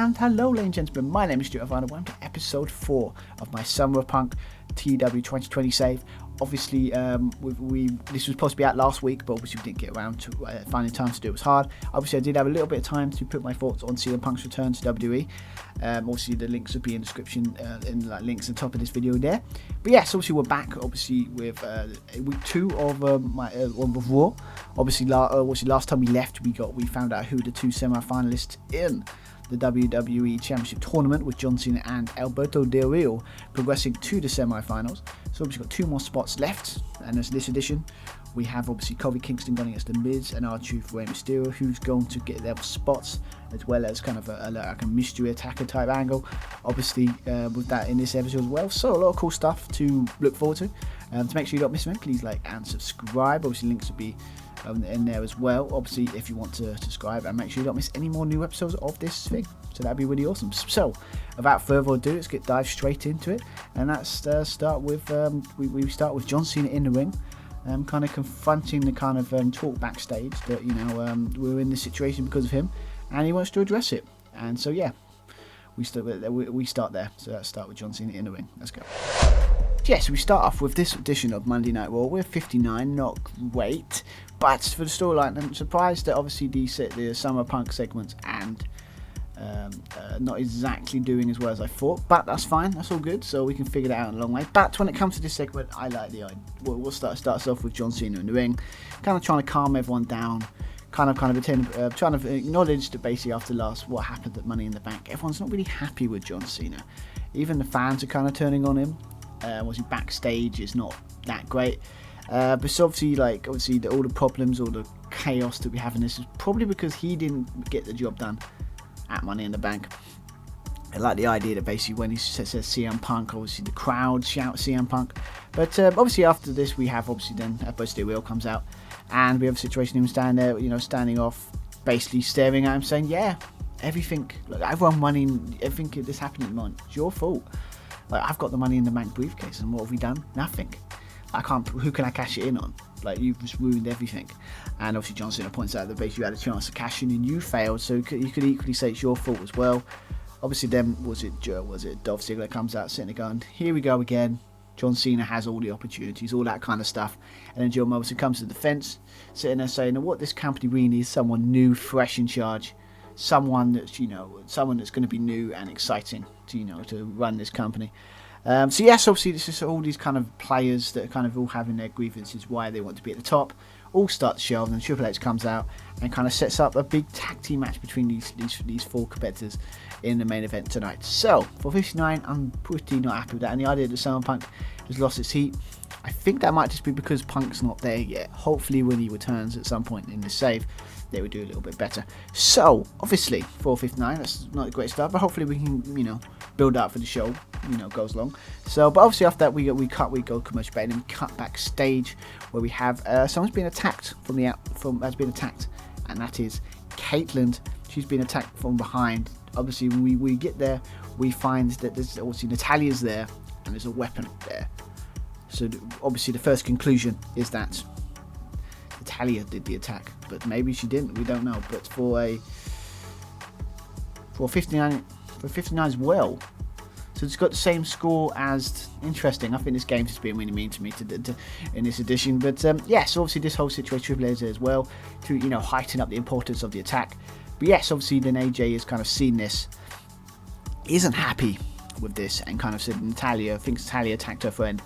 And hello ladies and gentlemen, my name is Stuart. Welcome to episode 4 of my Summer of Punk TEW 2020 save. Obviously, this was supposed to be out last week, but obviously we didn't get around to finding time to do it. It was hard. Obviously, I did have a little bit of time to put my thoughts on CM Punk's return to WWE. Obviously, the links will be in the description, in like links at the top of this video there. But yes, obviously we're back. Obviously with week 2 of of Raw. Obviously, last time we left, we found out who the 2 semi-finalists in the WWE Championship tournament, with John Cena and Alberto Del Rio progressing to the semi-finals. So we've got 2 more spots left, and as this edition we have obviously Kofi Kingston going against The Miz and R-Truth Rey Mysterio, who's going to get their spots, as well as kind of like a mystery attacker type angle, obviously with that in this episode as well. So a lot of cool stuff to look forward to. To make sure you don't miss anything, please like and subscribe. Obviously links will be in there as well, obviously, if you want to subscribe, and make sure you don't miss any more new episodes of this thing. So that'd be really awesome. So without further ado, let's dive straight into it, and let's start with we start with John Cena in the ring, kind of confronting the kind of talk backstage that we're in this situation because of him, and he wants to address it. And so yeah, we start there. So let's start with John Cena in the ring. Let's go. Yes, we start off with this edition of Monday Night Raw. We're 59, not great, but for the storyline, I'm surprised that obviously the Summer Punk segments and not exactly doing as well as I thought, but that's fine, that's all good, so we can figure that out in a long way. But when it comes to this segment, I like the idea. We'll start us off with John Cena in the ring, kind of trying to calm everyone down, kind of trying to acknowledge that basically after what happened at Money in the Bank, everyone's not really happy with John Cena. Even the fans are kind of turning on him. Obviously backstage is not that great, but it's obviously all the problems, all the chaos that we have in this is probably because he didn't get the job done at Money in the Bank. I like the idea that basically when he says CM Punk, obviously the crowd shout CM Punk, but obviously after this we have obviously then Alberto Del Rio comes out, and we have a situation of him standing there, standing off, basically staring at him, saying, yeah, everything that's happening at the moment, it's your fault. Like, I've got the Money in the Bank briefcase, and what have we done? Nothing. Who can I cash it in on? Like, you've just ruined everything. And obviously John Cena points out that basically you had a chance to cash in and you failed, so you could equally say it's your fault as well. Obviously then, was it Dolph Ziggler comes out sitting there going, here we go again. John Cena has all the opportunities, all that kind of stuff. And then John Morrison comes to the defense, sitting there saying, what this company really needs is someone new, fresh in charge. Someone that's going to be new and exciting to run this company. So yes, obviously this is all these kind of players that are kind of all having their grievances, why they want to be at the top, all start to show, and then Triple H comes out and kind of sets up a big tag team match between these 4 competitors in the main event tonight. So for 59, I'm pretty not happy with that, and the idea that CM Punk has lost its heat, I think that might just be because Punk's not there yet. Hopefully when he returns at some point in the save, they would do a little bit better. So obviously 4:59, that's not a great start, but hopefully we can build up for the show, goes along. So but obviously after that we go commercial break, and then we cut backstage where we have someone's been attacked has been attacked, and that is Caitlyn. She's been attacked from behind. Obviously when we get there, we find that there's obviously Natalia's there and there's a weapon there. So obviously the first conclusion is that Natalia did the attack, but maybe she didn't, we don't know. But for 59 as well, so it's got the same score as, interesting. I think this game's just been really mean to me in this edition. But yes, obviously this whole situation, Triple H is there as well to heighten up the importance of the attack. But yes, obviously then AJ has kind of seen this, isn't happy with this, and kind of said thinks Natalia attacked her friend,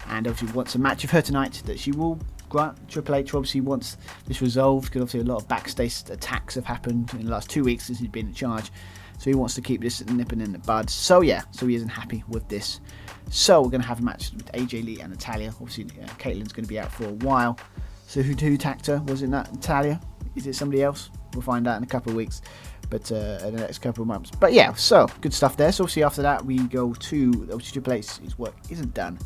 and obviously wants a match of her tonight that she will grant. Triple H obviously wants this resolved, because obviously a lot of backstage attacks have happened in the last 2 weeks since he's been in charge, so he wants to keep this nipping in the bud. So yeah, so he isn't happy with this. So we're going to have a match with AJ Lee and Natalia. Obviously Caitlyn's going to be out for a while, so who attacked her? Was it Natalia? Is it somebody else? We'll find out in a couple of weeks, but in the next couple of months. But yeah, so good stuff there. So obviously after that we go to obviously Triple H's work isn't done,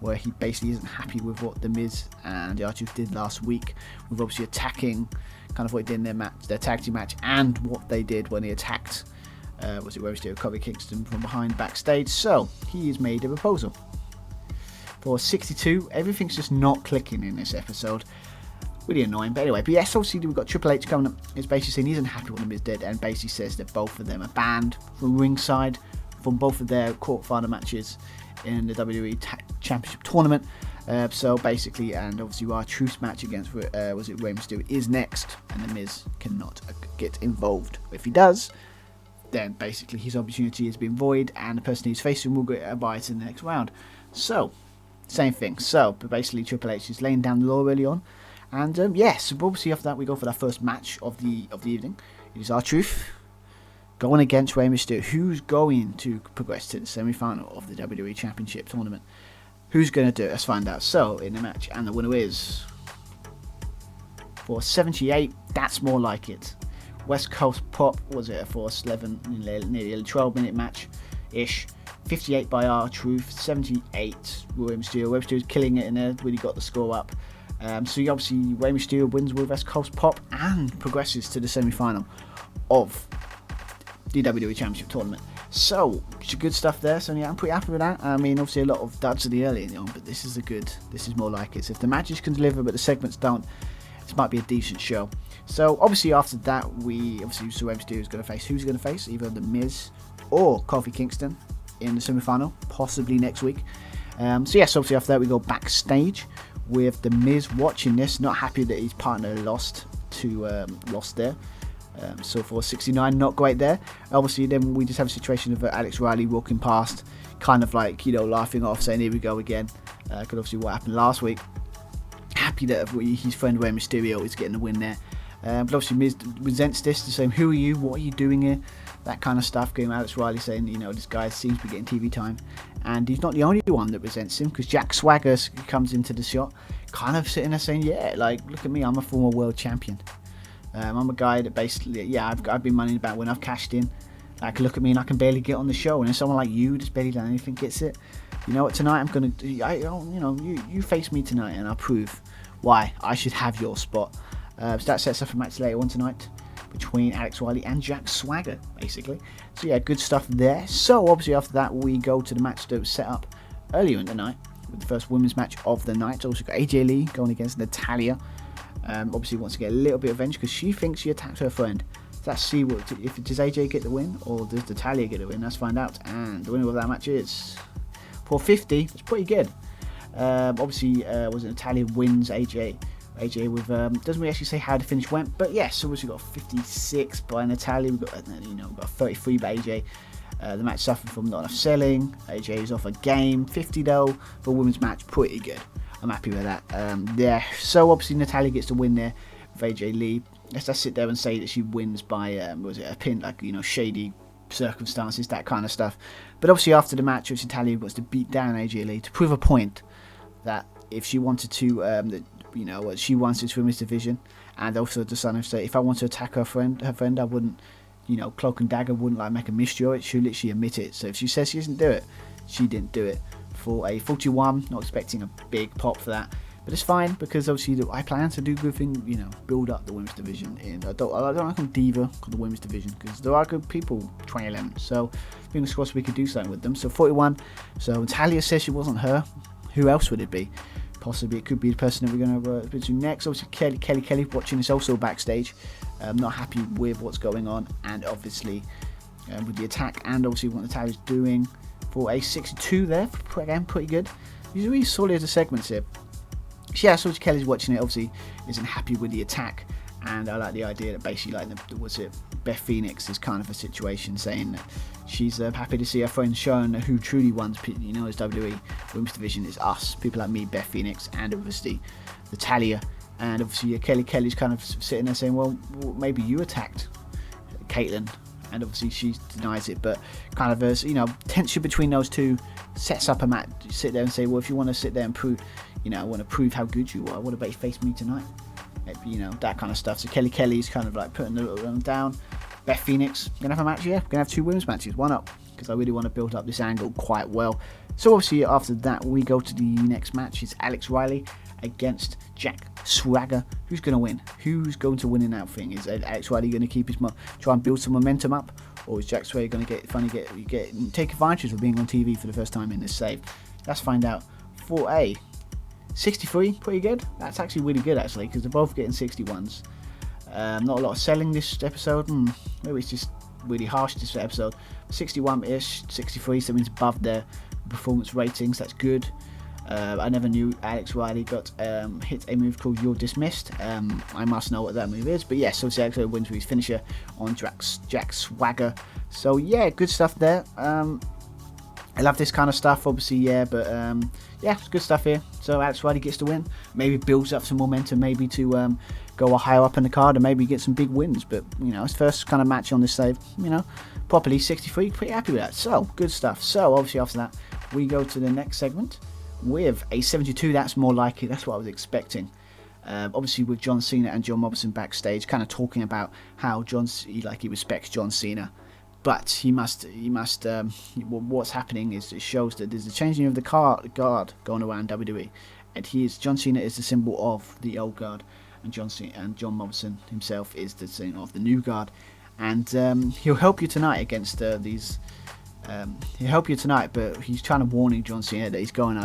where he basically isn't happy with what The Miz and the R-Truth did last week, with obviously attacking kind of what he did in their tag team match, and what they did when he attacked Rey Mysterio, Kofi Kingston from behind backstage. So he has made a proposal for 62. Everything's just not clicking in this episode. Really annoying, but anyway. But yes, obviously we've got Triple H coming up. He's basically saying he's unhappy with The Miz did, and basically says that both of them are banned from ringside from both of their quarterfinal matches in the WWE Championship tournament. So basically, and obviously our truce match against Rey Mysterio is next, and The Miz cannot get involved. If he does, then basically his opportunity has been void, and the person who's facing will get a bye to the next round. So, same thing. So, but basically Triple H is laying down the law early on. And yes, so obviously after that we go for that first match of the evening. It is R-Truth going against Rey Mysterio. Who's going to progress to the semi-final of the WWE Championship tournament? Who's going to do it? Let's find out. So in the match, and the winner is for 78. That's more like it. West Coast Pop was it for 11, nearly a 12-minute match ish. 58 by R-Truth, 78 Rey Mysterio. Rey Mysterio's killing it in there. Really got the score up. So obviously Rey Mysterio wins with West Coast Pop and progresses to the semi-final of the WWE Championship tournament. So good stuff there. So yeah, I'm pretty happy with that. I mean, obviously a lot of duds at the early on, but this is more like it. So if the matches can deliver but the segments don't, this might be a decent show. So obviously after that so Rey Mysterio is going to face who's going to face either The Miz or Kofi Kingston in the semi-final, possibly next week. So yes, obviously after that we go backstage with The Miz watching this, not happy that his partner lost there. So for 69, not great there. Obviously then we just have a situation of Alex Riley walking past, kind of like, laughing off, saying here we go again, because obviously what happened last week. Happy that his friend Rey Mysterio is getting the win there. But obviously Miz resents this, saying who are you, what are you doing here, that kind of stuff. Getting Alex Riley saying, this guy seems to be getting TV time, and he's not the only one that resents him, because Jack Swagger comes into the shot, kind of sitting there saying, yeah, like, look at me, I'm a former world champion. I'm a guy that basically, I've been money about when I've cashed in. Like, look at me and I can barely get on the show, and then someone like you just barely done anything gets it. You know what? Tonight I'm gonna, you face me tonight, and I'll prove why I should have your spot. So that sets up a match later on tonight between Alex Riley and Jack Swagger, basically. So yeah, good stuff there. So obviously after that we go to the match that was set up earlier in the night with the first women's match of the night. Also got AJ Lee going against Natalya. Obviously wants to get a little bit of revenge because she thinks she attacked her friend. So let's see does AJ get the win or does Natalya get the win? Let's find out. And the winner of that match is for 50. That's pretty good. Obviously was it Natalya wins AJ with doesn't really actually say how the finish went, but yes, so we got 56 by Natalya. We've got 33 by AJ. The match suffered from not enough selling. AJ is off a game. 50 though for a women's match, pretty good. I'm happy with that. So obviously Natalya gets the win there with AJ Lee. Let's just sit there and say that she wins by a pin, like shady circumstances, that kind of stuff. But obviously after the match, Natalya wants to beat down AJ Lee to prove a point that if she wanted to, she wants this women's division, and also the son of say, if I want to attack her friend, I wouldn't, cloak and dagger, wouldn't like make a mystery of it. She'll literally admit it. So if she says she doesn't do it, she didn't do it. For a 41, not expecting a big pop for that, but it's fine because obviously I plan to do good things, build up the women's division. And I don't like them diva called the women's division because there are good people 2011. So fingers crossed we could do something with them. So 41. So Natalya says she wasn't her. Who else would it be? Possibly it could be the person that we're going to do next. Obviously Kelly watching this also backstage, not happy with what's going on, and obviously with the attack, and obviously what Natalya's doing for a 62 there. Again, pretty good. These are really solid as segments here. Yeah, so Kelly's watching it, obviously isn't happy with the attack, and I like the idea that basically Beth Phoenix is kind of a situation saying that she's happy to see her friends showing who truly wins, as WWE Women's Division is us, people like me, Beth Phoenix, and obviously Natalya, and obviously Kelly's kind of sitting there saying, well, maybe you attacked Caitlyn, and obviously she denies it, but kind of tension between those two sets up a match. You sit there and say, well, if you want to sit there and prove, I want to prove how good you are, I want to face me tonight, that kind of stuff. So Kelly's kind of like putting them down. Beth Phoenix gonna have a match, yeah, gonna have 2 women's matches, why not? Because I really want to build up this angle quite well. So obviously after that we go to the next match. It's Alex Riley against Jack Swagger. Who's going to win? Who's going to win in that thing? Is Alex Riley going to keep try and build some momentum up, or is Jack Swagger going to take advantage of being on TV for the first time in this save? Let's find out. For a 63, pretty good. That's actually really good, actually, because they're both getting 61s. Not a lot of selling this episode. Maybe it's just really harsh this episode. 61-ish, 63, so that means above their performance ratings. That's good. I never knew Alex Riley got hit a move called You're Dismissed. I must know what that move is. But yes, so Alex wins with his finisher on Jack Swagger. So yeah, good stuff there. I love this kind of stuff, obviously, yeah, but yeah, it's good stuff here. So Alex Riley gets the win. Maybe builds up some momentum, maybe to go higher up in the card and maybe get some big wins. But, you know, his first kind of match on this save, you know, properly 63, pretty happy with that. So, good stuff. So, obviously, after that, we go to the next segment with a 72. That's more like it. That's what I was expecting. Obviously, with John Cena and John Morrison backstage, kind of talking about how he respects John Cena. But he must. What's happening is it shows that there's a changing of the guard going around WWE, and John Cena is the symbol of the old guard, and John Morrison himself is the symbol of the new guard, and he'll help you tonight against these. He'll help you tonight, but he's trying to warning John Cena that he's going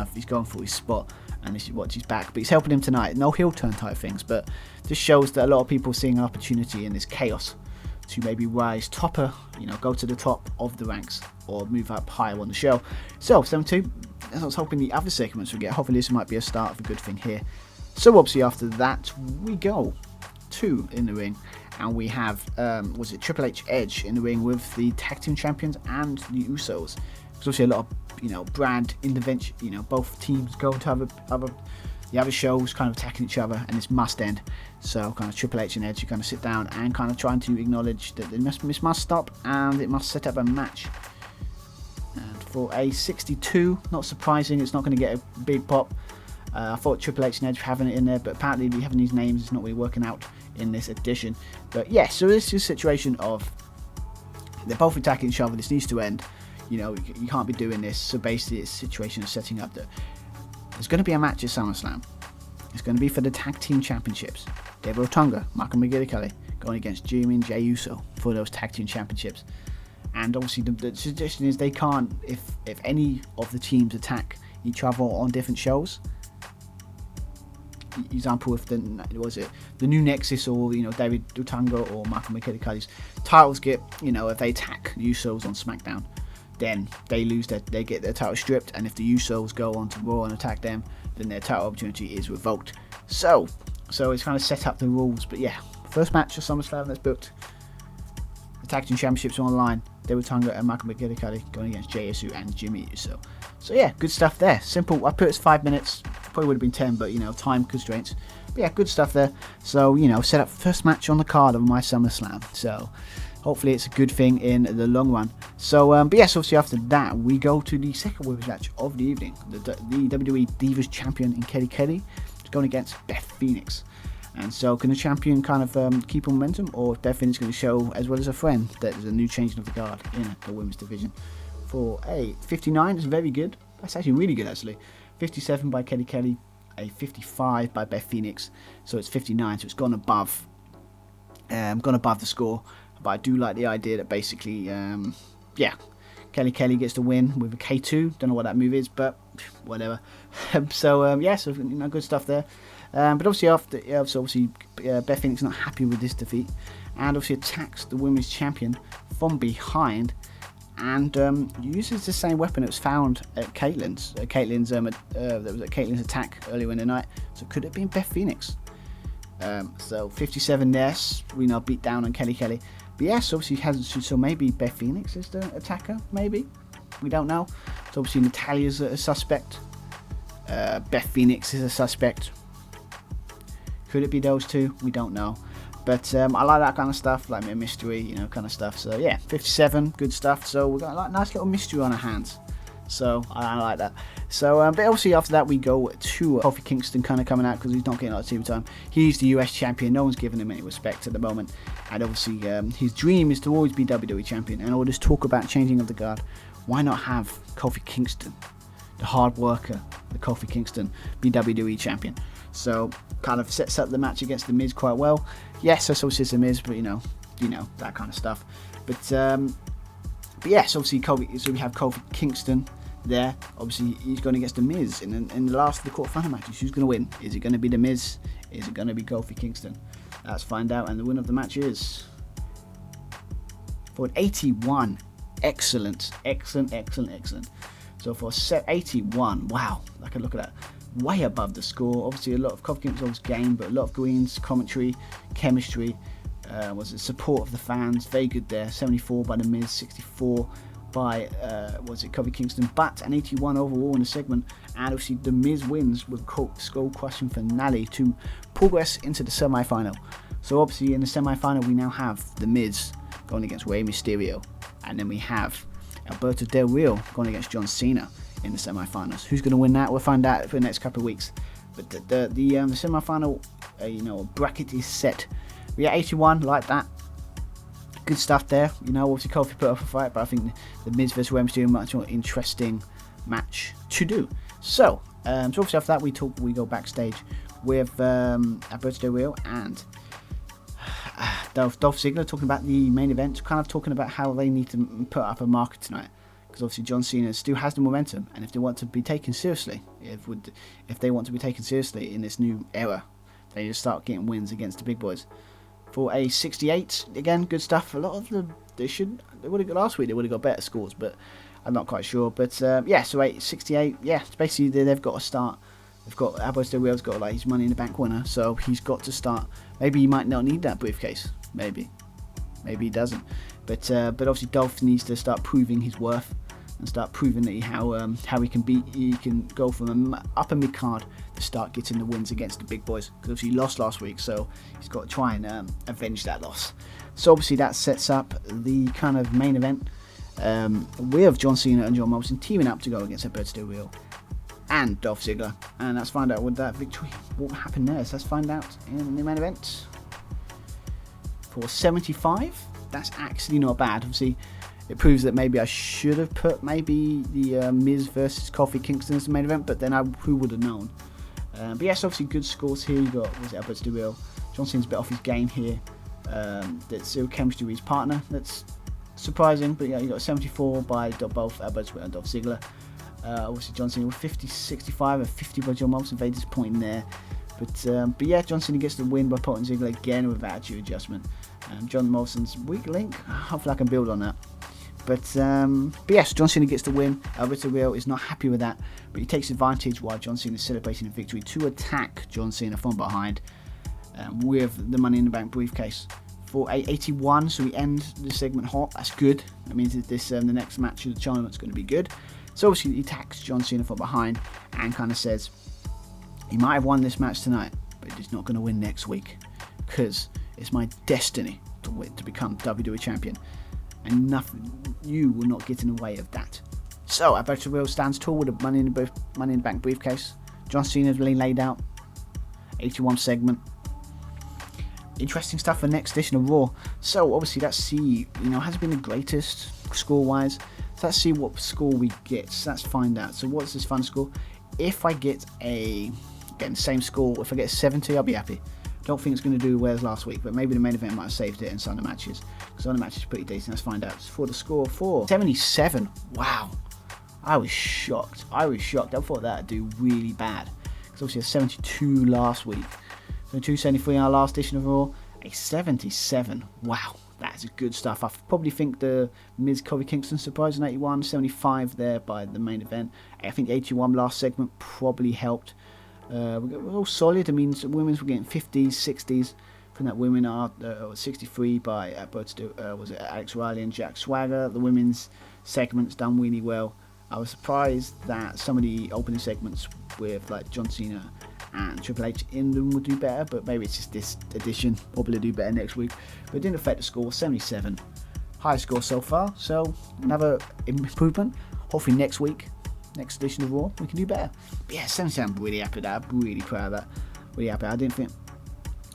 for his spot, and this is watch his back. But he's helping him tonight. No heel turn type things, but this shows that a lot of people are seeing an opportunity in this chaos to maybe rise topper, you know, go to the top of the ranks or move up higher on the show. So 72, as I was hoping the other segments would get. Hopefully this might be a start of a good thing here. So obviously after that we go to in the ring, and we have Triple H Edge in the ring with the tag team champions and the Usos. There's obviously a lot of, you know, brand intervention. You know, both teams go to the other shows kind of attacking each other, and this must end. So kind of Triple H and Edge, you kind of sit down and kind of trying to acknowledge that this must stop, and it must set up a match. And for a 62, not surprising, it's not going to get a big pop. I thought Triple H and Edge were having it in there, but apparently having these names is not really working out in this edition. But yeah, so this is a situation of they're both attacking each other. This needs to end. You know, you can't be doing this. So basically, it's a situation of setting up that there's going to be a match at SummerSlam. It's going to be for the tag team championships. David Otunga, Michael McGillicuddy going against Jimmy and Jey Uso for those tag team championships. And obviously, the suggestion is they can't, if any of the teams attack each other on different shows. Example, if the new Nexus, or you know, David Otunga or Michael McGillicuddy's titles get, you know, if they attack the Usos on SmackDown, then they get their title stripped, and if the Usos go on to Raw and attack them, then their title opportunity is revoked. So it's kind of set up the rules. But yeah, first match of SummerSlam that's booked. The tag team championships are on the line. David Otunga and Michael McGillicuddy going against Jey Uso and Jimmy Uso. So yeah, good stuff there. Simple. I put it 5 minutes. Probably would have been 10, but you know, time constraints. But yeah, good stuff there. So, you know, set up first match on the card of my SummerSlam. So hopefully it's a good thing in the long run. So, but yes, obviously after that, we go to the second women's match of the evening. The WWE Divas Champion in Kelly is going against Beth Phoenix. And so can the champion kind of keep on momentum, or Beth Phoenix going to show, as well as a friend, that there's a new changing of the guard in the women's division? For a 59 is very good. That's actually really good, actually. 57 by Kelly, a 55 by Beth Phoenix. So it's 59, so it's gone above the score. But I do like the idea that basically, yeah, Kelly gets the win with a K2. Don't know what that move is, but whatever. So yeah, so you know, good stuff there. But obviously Beth Phoenix is not happy with this defeat, and obviously attacks the women's champion from behind, and uses the same weapon that was found at Caitlyn's. That was at Caitlyn's attack earlier in the night. So could it have been Beth Phoenix? So 57 there, we now beat down on Kelly. But yes, obviously so maybe Beth Phoenix is the attacker. Maybe, we don't know. So obviously Natalia's a suspect. Beth Phoenix is a suspect. Could it be those two? We don't know. But I like that kind of stuff, like a mystery, you know, kind of stuff. So yeah, 57, good stuff. So we've got a nice little mystery on our hands. So I like that. So, but obviously after that we go to Kofi Kingston kind of coming out, because he's not getting a lot of TV time. He's the US champion. No one's giving him any respect at the moment. And obviously his dream is to always be WWE champion. And all this talk about changing of the guard, why not have Kofi Kingston, the hard worker, the Kofi Kingston, be WWE champion? So kind of sets up the match against The Miz quite well. Yes, that's obviously The Miz, but you know that kind of stuff. But yes, obviously so we have Kofi Kingston there. Obviously, he's going against The Miz in the last of the quarterfinal matches. Who's going to win? Is it going to be The Miz? Is it going to be Kofi Kingston? Let's find out. And the winner of the match is for an 81. Excellent. So for set 81, wow, I can look at that. Way above the score. Obviously, a lot of Kofi Kingston's game, but a lot of Green's commentary, chemistry, was it support of the fans. Very good there. 74 by The Miz, 64 by Kofi Kingston, but an 81 overall in the segment. And obviously, The Miz wins with a skull-crushing finale to progress into the semi-final. So obviously, in the semi-final, we now have The Miz going against Rey Mysterio, and then we have Alberto Del Rio going against John Cena in the semi-finals. Who's going to win that? We'll find out for the next couple of weeks. But the semi-final, bracket is set. We got 81 like that. Good stuff there. Obviously Kofi put up a fight, but I think the Miz versus Rey Mysterio much more interesting match to do. So obviously after that we go backstage with Alberto Del Rio and Dolph Ziggler talking about the main event, kind of talking about how they need to put up a marker tonight. Because obviously John Cena still has the momentum, and if they want to be taken seriously, if they want to be taken seriously in this new era, they just start getting wins against the big boys. For a 68, again, good stuff. A lot of them they would have got last week. They would have got better scores, but I'm not quite sure. But so 68. Yeah, it's basically they've got to start. They've got Alberto Del Rio's got his Money in the Bank winner, so he's got to start. Maybe he might not need that briefcase. Maybe he doesn't. But obviously Dolph needs to start proving his worth and start proving that how he can go from an upper mid card to start getting the wins against the big boys. Because obviously he lost last week, so he's got to try and avenge that loss. So obviously that sets up the kind of main event. We have John Cena and John Morrison teaming up to go against Alberto Del Rio and Dolph Ziggler, and let's find out with that victory what happened there. So let's find out in the main event. For 75, that's actually not bad. Obviously, it proves that maybe I should have put maybe the Miz versus Kofi Kingston as the main event, but then who would have known? But yes, obviously good scores here. You got Alberto Del Rio. John Cena's a bit off his game here. That's still chemistry with his partner. That's surprising, but yeah, you got 74 by both Alberto and Dolph Ziggler. Obviously John Cena with 50, 65 and 50 by John Morrison. Very disappointing there. But yeah, John Cena gets the win by putting Ziggler again with attitude adjustment. John Morrison's weak link. Hopefully I can build on that. But yes, John Cena gets the win. Alberto Del Rio is not happy with that, but he takes advantage while John Cena is celebrating a victory to attack John Cena from behind with the Money in the Bank briefcase. For 81, so we end the segment hot. That's good. That means that the next match of the tournament is going to be good. So obviously he attacks John Cena from behind and kind of says he might have won this match tonight, but he's not going to win next week because it's my destiny to become WWE Champion, and nothing, you will not get in the way of that. So Alberto Del Rio stands tall with a Money in the Bank briefcase. John Cena's really laid out. 81 segment. Interesting stuff for the next edition of Raw. So obviously let's see, hasn't been the greatest score-wise. So let's see what score we get. So let's find out. So what's this fun score? If I get the same score, if I get 70, I'll be happy. Don't think it's going to do well as last week, but maybe the main event might have saved it in some of the matches. Because some of the matches are pretty decent. Let's find out. For the score for 77. Wow. I was shocked. I thought that would do really bad. Because obviously a 72 last week. So 273 in our last edition of Raw. A 77. Wow. That's good stuff. I probably think the Miz Kofi Kingston surprise in 81. 75 there by the main event. I think 81 last segment probably helped. We're all solid. I mean, women's were getting 50s, 60s. From that, women are 63 by Alex Riley and Jack Swagger. The women's segments done really well. I was surprised that some of the opening segments with like John Cena and Triple H in them would do better, but maybe it's just this edition. Probably do better next week. But it didn't affect the score. 77, highest score so far. So another improvement. Hopefully next week. Next edition of Raw, we can do better. But yeah, 77, I'm really happy with that. I'm really proud of that. Really happy. I didn't think.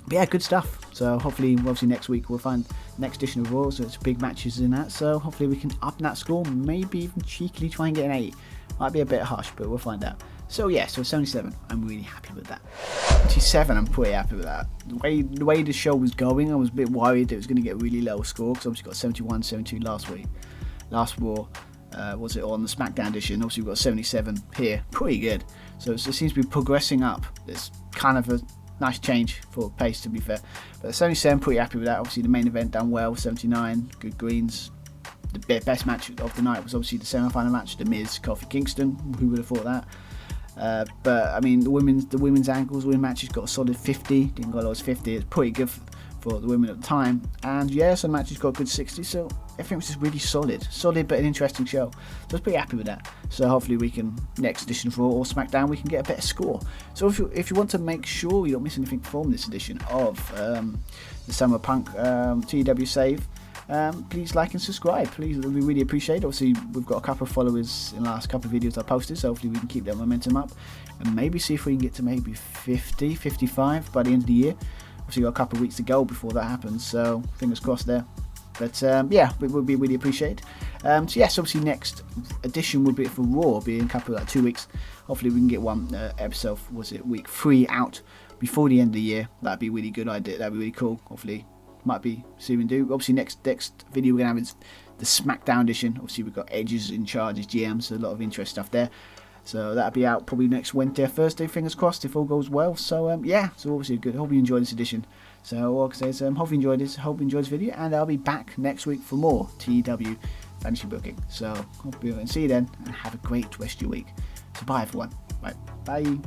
But yeah, good stuff. So hopefully, obviously next week we'll find next edition of Raw. So it's big matches in that. So hopefully we can up that score. Maybe even cheekily try and get an 80. Might be a bit harsh, but we'll find out. So yeah, so 77, I'm really happy with that. 77, I'm pretty happy with that. The way the show was going, I was a bit worried it was going to get a really low score because obviously got 71, 72 last week, last Raw. was it on the SmackDown edition. Obviously we've got 77 here, pretty good. So it seems to be progressing up. It's kind of a nice change for pace, to be fair. But 77, pretty happy with that. Obviously the main event done well, 79, good greens. The best match of the night was obviously the semi-final match, The Miz, Kofi Kingston. Who would have thought that? But I mean, the women's ankles, women's matches got a solid 50. Didn't go as 50. It's pretty good for the women at the time. And yeah, some matches got a good 60. So everything was just really solid, but an interesting show. So I was pretty happy with that. So hopefully we can, next edition of Raw or SmackDown, we can get a better score. So if you want to make sure you don't miss anything from this edition of the Summer Punk TEW Save, please like and subscribe. Please, we really appreciate it. Obviously we've got a couple of followers in the last couple of videos I posted, so hopefully we can keep that momentum up and maybe see if we can get to maybe 50, 55 by the end of the year. Obviously got a couple of weeks to go before that happens, so fingers crossed there. But yeah, it would be really appreciated. So yes, obviously next edition would be for Raw, be in a couple of 2 weeks. Hopefully we can get one episode, was it week 3 out before the end of the year. That'd be a really good idea. That'd be really cool. Hopefully might be soon do. Obviously next video we're gonna have is the SmackDown edition. Obviously we've got Edges in charge as GM, so a lot of interest stuff there. So that'll be out probably next Wednesday or Thursday, fingers crossed, if all goes well. So yeah, so obviously good. Hope you enjoyed this edition. So all I can say is hope you enjoyed this, hope you enjoyed this video, and I'll be back next week for more TEW fantasy booking. So hope you and see you then, and have a great rest of your week. So bye everyone. Bye.